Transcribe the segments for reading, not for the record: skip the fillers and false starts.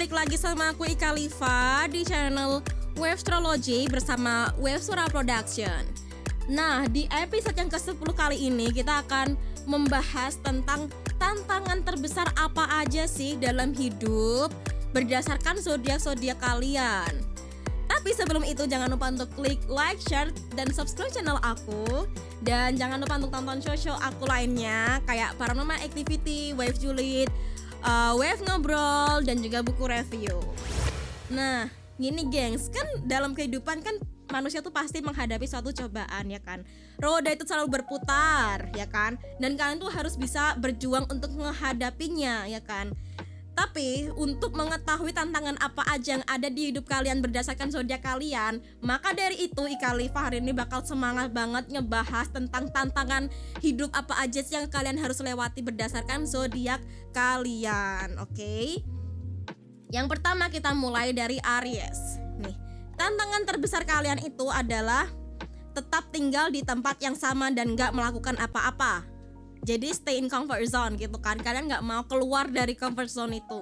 balik lagi sama aku Ika Liva di channel Wavestrology bersama Wavesura Production. Nah, di episode yang ke-10 kali ini kita akan membahas tentang tantangan terbesar apa aja sih dalam hidup berdasarkan zodiak-zodiak kalian. Tapi sebelum itu jangan lupa untuk klik like, share, dan subscribe channel aku. Dan jangan lupa untuk tonton show-show aku lainnya kayak Paranormal Activity, Wave Julid, Wave Ngobrol, dan juga buku review. Nah, gini gengs, kan dalam kehidupan kan manusia tuh pasti menghadapi suatu cobaan, ya kan. Roda itu selalu berputar, ya kan. Dan kalian tuh harus bisa berjuang untuk menghadapinya, ya kan. Tapi untuk mengetahui tantangan apa aja yang ada di hidup kalian berdasarkan zodiak kalian, maka dari itu Ika Liva hari ini bakal semangat banget ngebahas tentang tantangan hidup apa aja sih yang kalian harus lewati berdasarkan zodiak kalian. Oke? Yang pertama kita mulai dari Aries. Nih, tantangan terbesar kalian itu adalah tetap tinggal di tempat yang sama dan gak melakukan apa-apa. Jadi stay in comfort zone gitu kan. Kalian gak mau keluar dari comfort zone itu.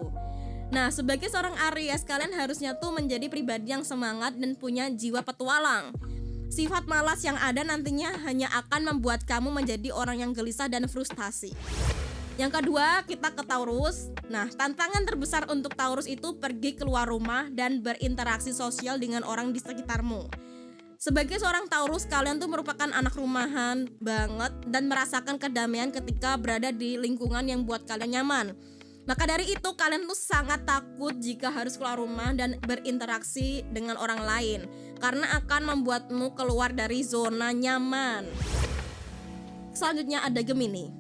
Nah, sebagai seorang Aries, kalian harusnya tuh menjadi pribadi yang semangat dan punya jiwa petualang. Sifat malas yang ada nantinya hanya akan membuat kamu menjadi orang yang gelisah dan frustasi. Yang kedua, kita ke Taurus. Nah, tantangan terbesar untuk Taurus itu pergi keluar rumah dan berinteraksi sosial dengan orang di sekitarmu. Sebagai seorang Taurus, kalian tuh merupakan anak rumahan banget dan merasakan kedamaian ketika berada di lingkungan yang buat kalian nyaman. Maka dari itu, kalian tuh sangat takut jika harus keluar rumah dan berinteraksi dengan orang lain, karena akan membuatmu keluar dari zona nyaman. Selanjutnya ada Gemini.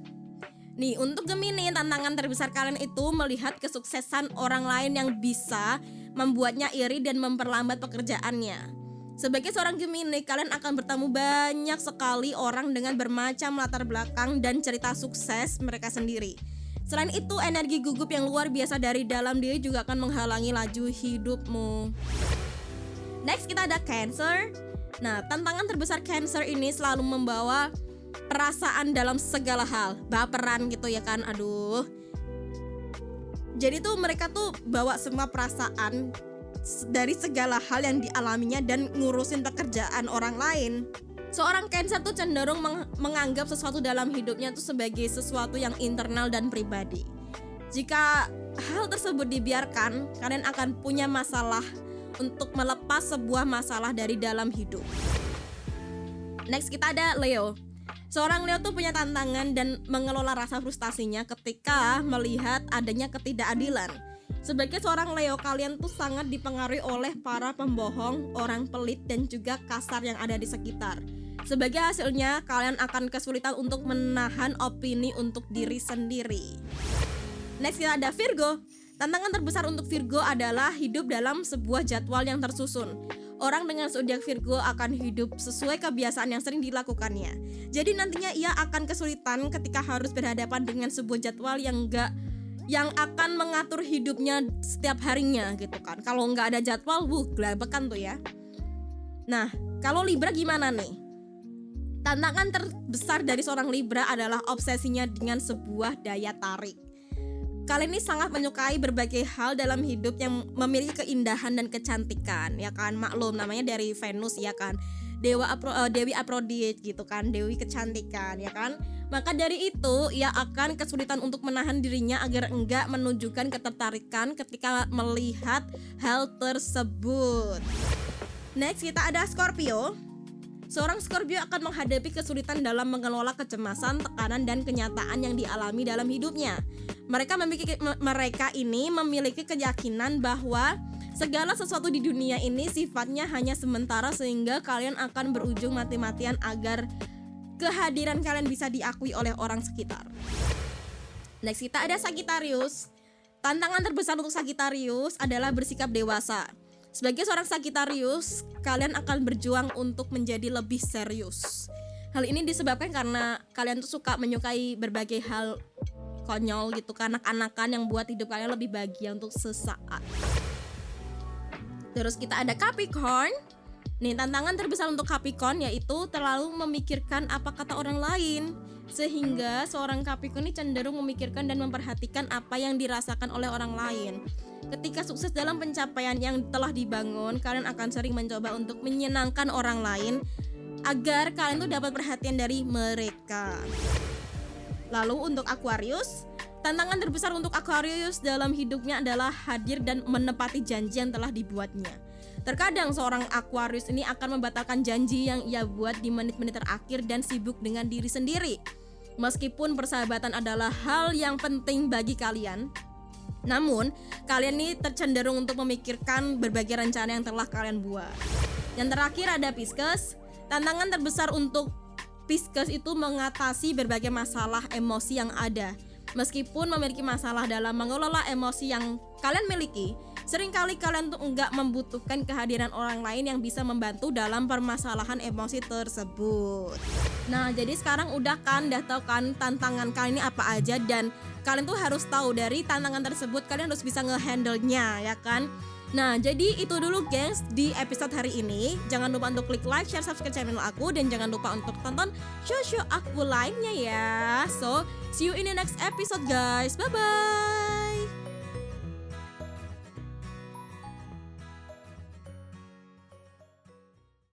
Nih, untuk Gemini, tantangan terbesar kalian itu melihat kesuksesan orang lain yang bisa membuatnya iri dan memperlambat pekerjaannya. Sebagai seorang Gemini, kalian akan bertemu banyak sekali orang dengan bermacam latar belakang dan cerita sukses mereka sendiri. Selain itu, energi gugup yang luar biasa dari dalam diri juga akan menghalangi laju hidupmu. Next, kita ada Cancer. Nah, tantangan terbesar Cancer ini selalu membawa perasaan dalam segala hal, baperan gitu ya kan, aduh. Jadi tuh mereka tuh bawa semua perasaan dari segala hal yang dialaminya dan ngurusin pekerjaan orang lain. Seorang Cancer tuh cenderung menganggap sesuatu dalam hidupnya tuh sebagai sesuatu yang internal dan pribadi. Jika hal tersebut dibiarkan, kalian akan punya masalah untuk melepas sebuah masalah dari dalam hidup. Next, kita ada Leo. Seorang Leo tuh punya tantangan dan mengelola rasa frustasinya ketika melihat adanya ketidakadilan. Sebagai seorang Leo, kalian tuh sangat dipengaruhi oleh para pembohong, orang pelit, dan juga kasar yang ada di sekitar. Sebagai hasilnya, kalian akan kesulitan untuk menahan opini untuk diri sendiri. Next, kita ada Virgo. Tantangan terbesar untuk Virgo adalah hidup dalam sebuah jadwal yang tersusun. Orang dengan zodiak Virgo akan hidup sesuai kebiasaan yang sering dilakukannya. Jadi nantinya ia akan kesulitan ketika harus berhadapan dengan sebuah jadwal yang akan mengatur hidupnya setiap harinya gitu kan. Kalau nggak ada jadwal, gelabekan tuh ya. Nah, kalau Libra gimana nih? Tantangan terbesar dari seorang Libra adalah obsesinya dengan sebuah daya tarik. Kalian ini sangat menyukai berbagai hal dalam hidup yang memiliki keindahan dan kecantikan, ya kan. Maklum, namanya dari Venus, ya kan. Dewi Aphrodite gitu kan, Dewi kecantikan, ya kan. Maka dari itu ia akan kesulitan untuk menahan dirinya agar enggak menunjukkan ketertarikan ketika melihat hal tersebut. Next, kita ada Scorpio. Seorang Scorpio akan menghadapi kesulitan dalam mengelola kecemasan, tekanan, dan kenyataan yang dialami dalam hidupnya. Mereka ini memiliki keyakinan bahwa segala sesuatu di dunia ini sifatnya hanya sementara, sehingga kalian akan berujung mati-matian agar kehadiran kalian bisa diakui oleh orang sekitar. Next, kita ada Sagittarius. Tantangan terbesar untuk Sagittarius adalah bersikap dewasa. Sebagai seorang Sagittarius, kalian akan berjuang untuk menjadi lebih serius. Hal ini disebabkan karena kalian tuh suka menyukai berbagai hal konyol gitu, kanak-kanakan yang buat hidup kalian lebih bahagia untuk sesaat. Terus kita ada Capricorn. Nih, tantangan terbesar untuk Capricorn yaitu terlalu memikirkan apa kata orang lain. Sehingga seorang Capricorn ini cenderung memikirkan dan memperhatikan apa yang dirasakan oleh orang lain. Ketika sukses dalam pencapaian yang telah dibangun, kalian akan sering mencoba untuk menyenangkan orang lain agar kalian tuh dapat perhatian dari mereka. Lalu untuk Aquarius, tantangan terbesar untuk Aquarius dalam hidupnya adalah hadir dan menepati janji yang telah dibuatnya. Terkadang seorang Aquarius ini akan membatalkan janji yang ia buat di menit-menit terakhir dan sibuk dengan diri sendiri. Meskipun persahabatan adalah hal yang penting bagi kalian, namun kalian ini tercenderung untuk memikirkan berbagai rencana yang telah kalian buat. Yang terakhir ada Pisces. Tantangan terbesar untuk Pisces itu mengatasi berbagai masalah emosi yang ada. Meskipun memiliki masalah dalam mengelola emosi yang kalian miliki, seringkali kalian tuh enggak membutuhkan kehadiran orang lain yang bisa membantu dalam permasalahan emosi tersebut. Nah, jadi sekarang udah tahu kan tantangan kalian ini apa aja, dan kalian tuh harus tahu dari tantangan tersebut kalian harus bisa ngehandle-nya, ya kan? Nah, jadi itu dulu gengs di episode hari ini. Jangan lupa untuk klik like, share, subscribe channel aku, dan jangan lupa untuk tonton show-show aku lainnya ya. So, see you in the next episode guys. Bye-bye.